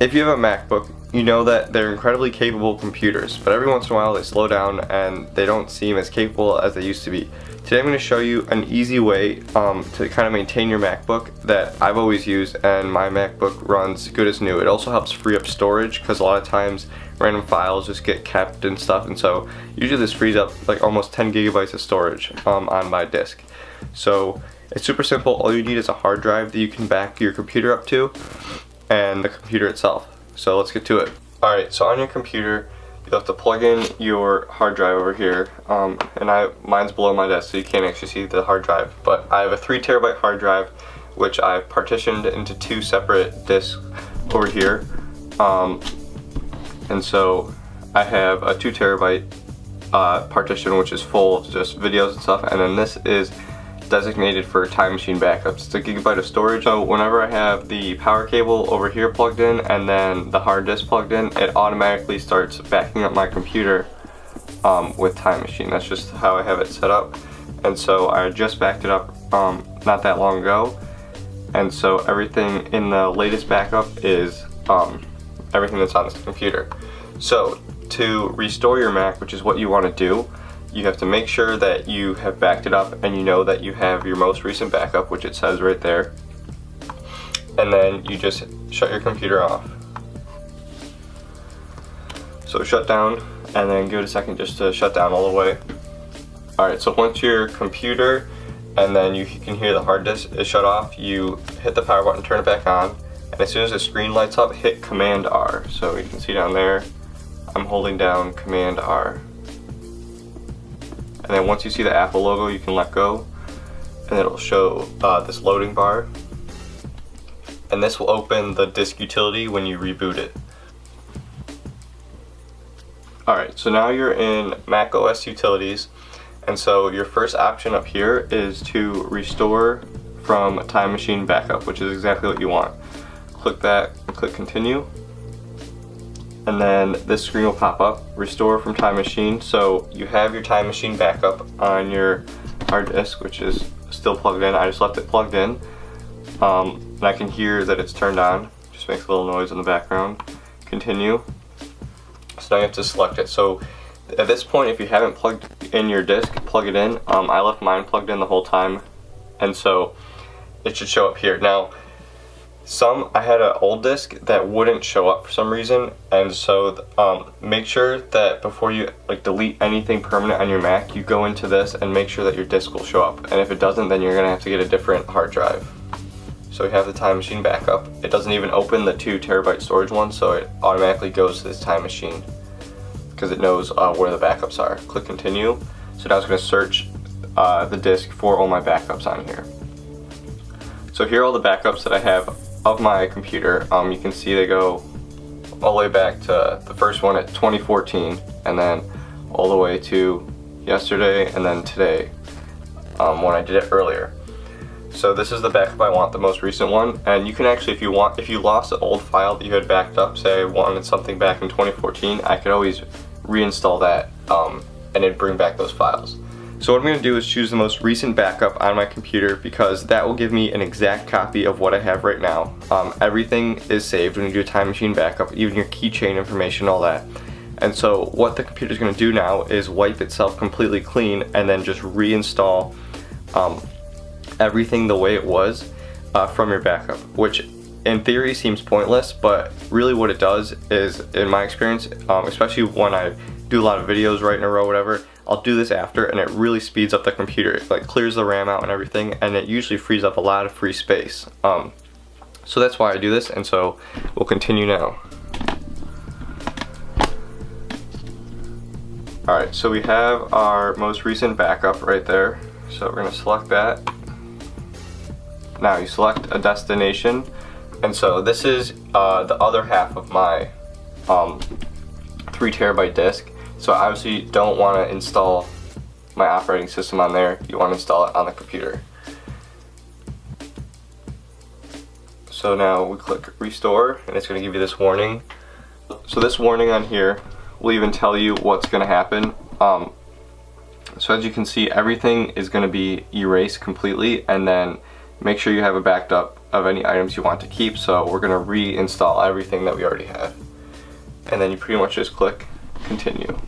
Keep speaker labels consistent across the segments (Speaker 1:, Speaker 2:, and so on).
Speaker 1: If you have a MacBook, you know that they're incredibly capable computers, but every once in a while they slow down and they don't seem as capable as they used to be. Today I'm going to show you an easy way to kind of maintain your MacBook that I've always used, and my MacBook runs good as new. It also helps free up storage because a lot of times random files just get kept and stuff, and so usually this frees up like almost 10 gigabytes of storage on my disk. So it's super simple. All you need is a hard drive that you can back your computer up to and the computer itself. So let's get to it. Alright, so on your computer you have to plug in your hard drive over here, and mine's below my desk so you can't actually see the hard drive, but I have a 3 terabyte hard drive which I've partitioned into 2 separate disks over here, and so I have a 2 terabyte partition which is full of just videos and stuff, and then this is designated for time machine backups. It's a gigabyte of storage, so whenever I have the power cable over here plugged in and then the hard disk plugged in, it automatically starts backing up my computer with Time Machine. That's just how I have it set up, and so I just backed it up not that long ago, and so everything in the latest backup is everything that's on this computer. So to restore your Mac, which is what you want to do, you have to make sure that you have backed it up and you know that you have your most recent backup, which it says right there, and then you just shut your computer off. So shut down and then give it a second just to shut down all the way. Alright, so once your computer and then you can hear the hard disk is shut off, you hit the power button, turn it back on, and as soon as the screen lights up, hit Command R. So you can see down there, I'm holding down Command R. And then once you see the Apple logo, you can let go, and it'll show this loading bar, and this will open the disk utility when you reboot it. Alright, so now you're in Mac OS Utilities, and so your first option up here is to restore from Time Machine Backup, which is exactly what you want. Click that and click Continue. And then this screen will pop up, restore from Time Machine. So you have your Time Machine backup on your hard disk, which is still plugged in. I just left it plugged in, and I can hear that it's turned on. Just makes a little noise in the background. Continue. So now you have to select it. So at this point, if you haven't plugged in your disk, plug it in. I left mine plugged in the whole time, and so it should show up here. Now, I had an old disk that wouldn't show up for some reason, and so make sure that before you delete anything permanent on your Mac, you go into this and make sure that your disk will show up, and if it doesn't, then you're gonna have to get a different hard drive. So we have the Time Machine backup. It doesn't even open the 2 terabyte storage one, so it automatically goes to this Time Machine because it knows where the backups are. Click Continue. So now it's gonna search the disk for all my backups on here. So here are all the backups that I have of my computer. You can see they go all the way back to the first one at 2014, and then all the way to yesterday, and then today when I did it earlier. So this is the backup I want, the most recent one, and you can actually, if you lost an old file that you had backed up, say I wanted something back in 2014, I could always reinstall that and it'd bring back those files. So what I'm going to do is choose the most recent backup on my computer because that will give me an exact copy of what I have right now. Everything is saved when you do a Time Machine backup, even your keychain information, all that. And so what the computer is going to do now is wipe itself completely clean and then just reinstall everything the way it was from your backup, which in theory seems pointless, but really what it does is, in my experience, especially when I do a lot of videos right in a row, whatever, I'll do this after, and it really speeds up the computer. It clears the RAM out and everything, and it usually frees up a lot of free space. So that's why I do this, and so we'll continue now. Alright, so we have our most recent backup right there. So we're going to select that. Now you select a destination, and so this is the other half of my 3 terabyte disk. So I obviously don't want to install my operating system on there. You want to install it on the computer. So now we click restore, and it's going to give you this warning. So this warning on here will even tell you what's going to happen. So as you can see, everything is going to be erased completely, and then make sure you have a backed up of any items you want to keep, so we're going to reinstall everything that we already have. And then you pretty much just click continue.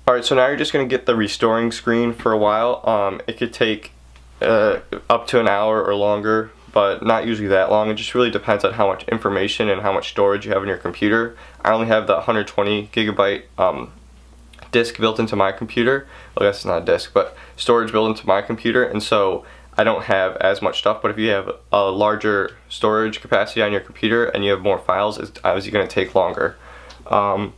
Speaker 1: Alright, so now you're just going to get the restoring screen for a while. It could take up to an hour or longer, but not usually that long. It just really depends on how much information and how much storage you have in your computer. I only have the 120 gigabyte disk built into my computer. Well, I guess it's not a disk, but storage built into my computer, and so I don't have as much stuff. But if you have a larger storage capacity on your computer and you have more files, it's obviously going to take longer. Yeah,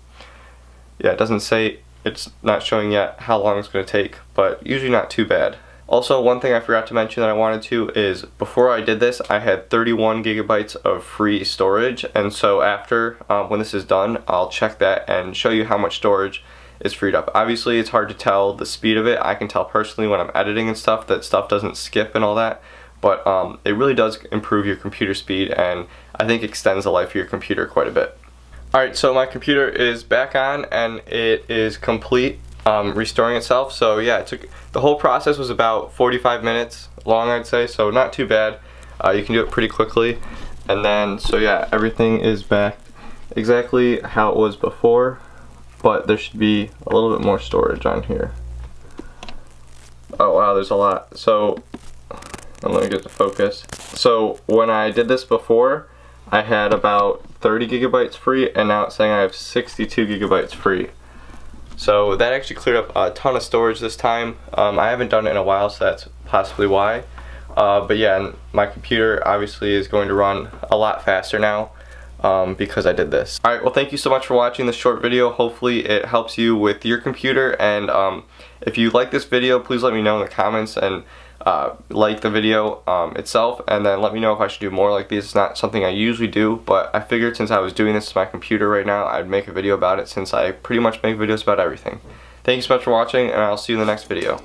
Speaker 1: it doesn't say, it's not showing yet how long it's going to take, but usually not too bad. Also, one thing I forgot to mention that I wanted to is, before I did this, I had 31 gigabytes of free storage, and so after, when this is done, I'll check that and show you how much storage is freed up. Obviously, it's hard to tell the speed of it. I can tell personally when I'm editing and stuff that stuff doesn't skip and all that, but it really does improve your computer speed, and I think extends the life of your computer quite a bit. Alright, so my computer is back on, and it is complete. Restoring itself. So yeah, the whole process was about 45 minutes long, I'd say, so not too bad. You can do it pretty quickly. And then, so yeah, everything is back exactly how it was before, but there should be a little bit more storage on here. Oh wow, there's a lot. So let me get the focus. So when I did this before, I had about 30 gigabytes free, and now it's saying I have 62 gigabytes free. So that actually cleared up a ton of storage this time. I haven't done it in a while, so that's possibly why. But yeah, and my computer obviously is going to run a lot faster now because I did this. Alright, well, thank you so much for watching this short video. Hopefully it helps you with your computer, and if you like this video, please let me know in the comments, and like the video itself, and then let me know if I should do more like these. It's not something I usually do, but I figured since I was doing this to my computer right now, I'd make a video about it, since I pretty much make videos about everything. Thank you so much for watching, and I'll see you in the next video.